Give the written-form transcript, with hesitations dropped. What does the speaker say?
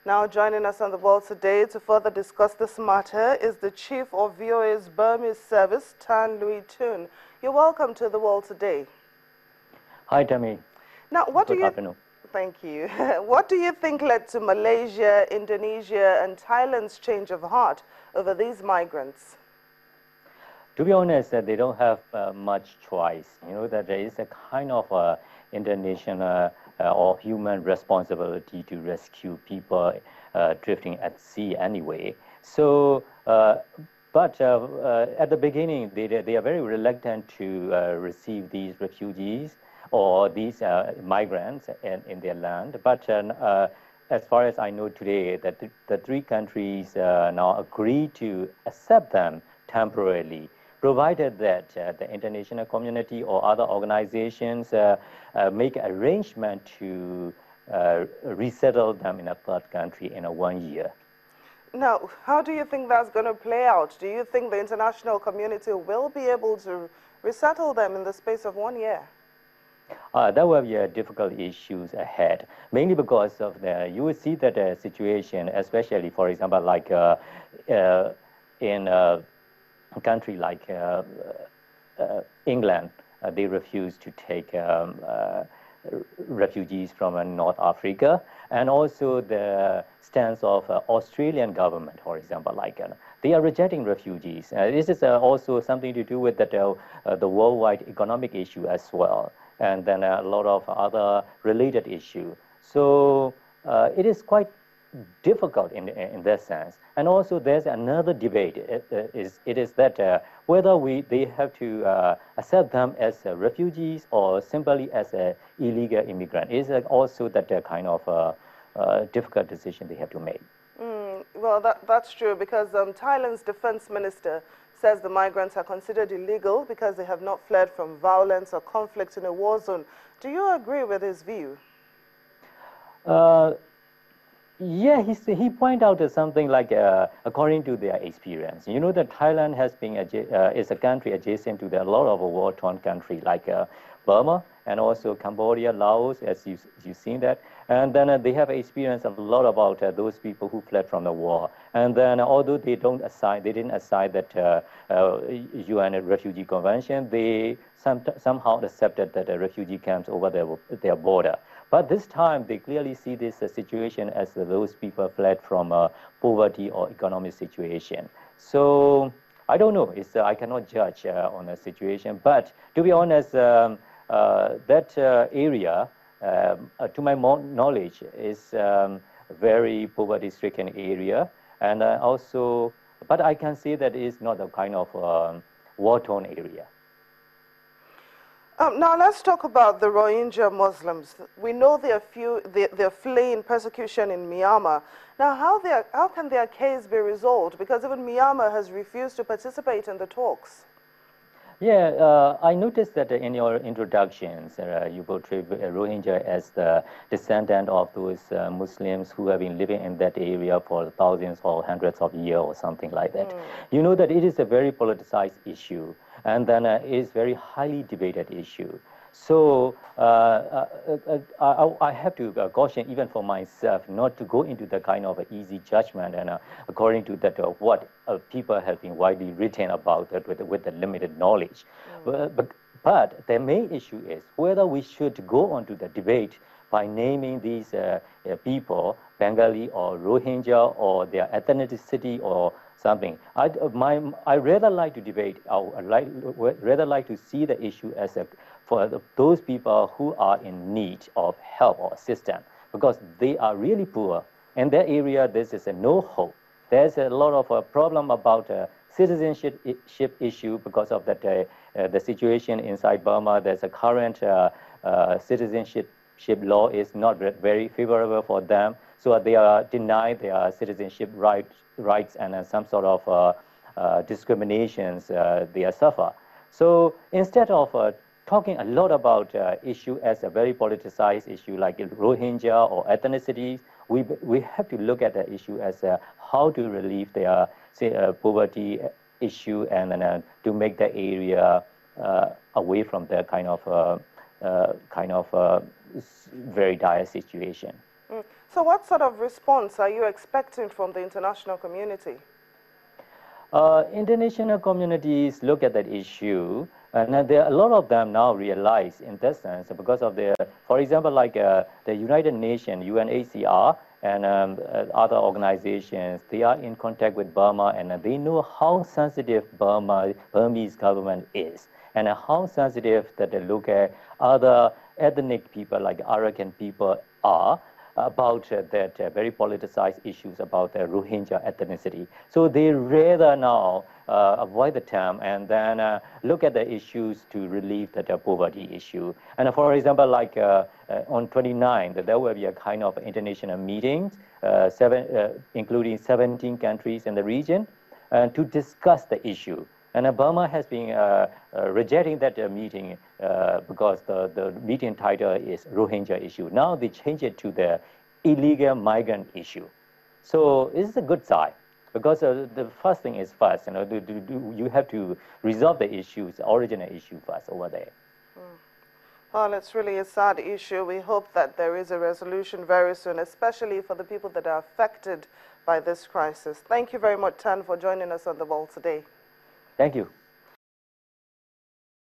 Now joining us on the World today to further discuss this matter is the Chief of VOA's Burmese service, Luwin Htun. You're welcome to the World today. Hi, Tammy. Now, Good afternoon. Thank you. What do you think led to Malaysia, Indonesia, and Thailand's change of heart over these migrants? To be honest, they don't have much choice. You know that there is a kind of international or human responsibility to rescue people drifting at sea anyway. So, but at the beginning, they are very reluctant to receive these refugees or these migrants in their land. But as far as I know today, that the three countries now agree to accept them temporarily, provided that the international community or other organizations make arrangement to resettle them in a third country in 1 year. Now, how do you think that's going to play out? Do you think the international community will be able to resettle them in the space of 1 year? There will be difficult issues ahead, mainly because of you will see that the situation, especially, for example, like in a country like England, they refuse to take refugees from North Africa, and also the stance of Australian government, for example, like they are rejecting refugees. This is also something to do with the worldwide economic issue as well, and then a lot of other related issues. So it is quite difficult in that sense. And also there's another debate. It is that whether they have to accept them as refugees or simply as illegal immigrant. Is also that kind of difficult decision they have to make. Well, that's true, because Thailand's defense minister says the migrants are considered illegal because they have not fled from violence or conflict in a war zone. Do you agree with his view? Yeah, he pointed out something like, according to their experience, you know that Thailand has been is a country adjacent to a lot of war-torn countries like Burma and also Cambodia, Laos, as you've seen that. And then they have experienced a lot about those people who fled from the war. And then although they didn't assign that UN Refugee Convention, they somehow accepted that the refugee camps over their border. But this time, they clearly see this situation as those people fled from poverty or economic situation. So I don't know. I cannot judge on the situation. But to be honest, that area, to my knowledge, is very poverty-stricken area. And also, but I can say that it is not a kind of war-torn area. Now let's talk about the Rohingya Muslims. We know they're fleeing persecution in Myanmar. Now, how can their case be resolved? Because even Myanmar has refused to participate in the talks. Yeah, I noticed that in your introductions, you portray Rohingya as the descendant of those Muslims who have been living in that area for thousands or hundreds of years or something like that. You know that it is a very politicized issue, and then it is a very highly debated issue. So I have to caution even for myself not to go into the kind of easy judgment and according to that what people have been widely written about it with the limited knowledge. But the main issue is whether we should go on to the debate by naming these people Bengali or Rohingya or their ethnicity or something. I rather like to debate, rather like to see the issue as for those people who are in need of help or assistance, because they are really poor. In that area, this is no hope. There's a lot of problem about citizenship issue because of that the situation inside Burma. There's a current citizenship law is not very favorable for them, so they are denied their citizenship rights and some sort of discriminations they suffer. So instead of talking a lot about issue as a very politicized issue like Rohingya or ethnicity, we have to look at the issue as how to relieve their poverty issue and to make the area away from the kind of very dire situation. So what sort of response are you expecting from the international community? International communities look at that issue, and there are a lot of them now realize in that sense because of the, for example, like the United Nations, UNHCR, and other organizations, they are in contact with Burma, and they know how sensitive Burmese government is, and how sensitive that they look at other ethnic people like Arakan people are about that very politicized issues about the Rohingya ethnicity. So they rather now avoid the term and then look at the issues to relieve the poverty issue. And for example, like on 29th, there will be a kind of international meetings, including 17 countries in the region, to discuss the issue. And Burma has been rejecting that meeting because the meeting title is Rohingya issue. Now they change it to the illegal migrant issue. So it's a good sign because the first thing is first. You have to resolve the issues, the original issue first over there. Well, it's really a sad issue. We hope that there is a resolution very soon, especially for the people that are affected by this crisis. Thank you very much, Tan, for joining us on The Ball today. Thank you.